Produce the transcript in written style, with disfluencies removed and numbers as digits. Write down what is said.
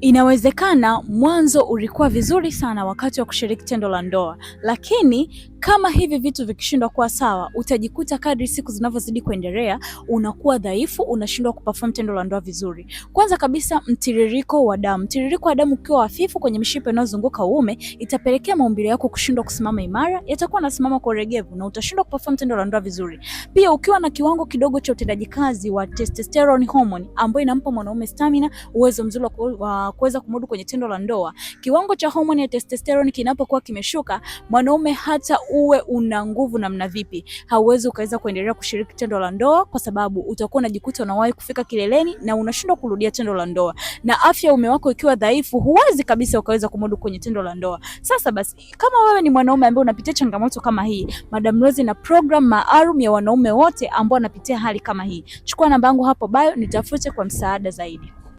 Inawezekana mwanzo ulikuwa vizuri sana wakati wa kushiriki tendo la ndoa, lakini kama hivi vitu vikishindwa kuwa sawa, utajikuta kadri siku zinavyozidi kuendelea unakuwa dhaifu, unashindwa kuperform tendo la ndoa vizuri. Kwanza kabisa, mtiririko wa damu. Mtiririko wa damu ukiwa hafifu kwenye mishipa inayozunguka uume, itapelekea maumbile yako kushindwa kusimama imara, yatakuwa yanasimama kwa uregevu na utashindwa kuperform tendo la ndoa vizuri. Pia ukiwa na kiwango kidogo cha utendaji kazi wa testosterone hormone ambayo inampa mwanaume stamina, uwezo mzuri wa kuweza kumudu kwenye tendo la ndoa, kiwango cha hormone ya testosterone kinapokuwa kimeshuka, mwanaume hata uwe una nguvu namna vipi, hauwezi ukaweza kuendelea kushiriki tendo la ndoa, kwa sababu utakuwa unajikuta unawahi kufika kileleni na unashindwa kurudia tendo la ndoa, na afya ya ume wako ikiwa dhaifu, huwezi kabisa ukaweza kumudu kwenye tendo la ndoa. Sasa basi, kama wewe ni mwanaume ambaye unapitia changamoto kama hii, Madam Rose na program maalum ya wanaume wote ambao wanapitia hali kama hii. Chukua namba yangu hapo bio, nitafute kwa msaada zaidi.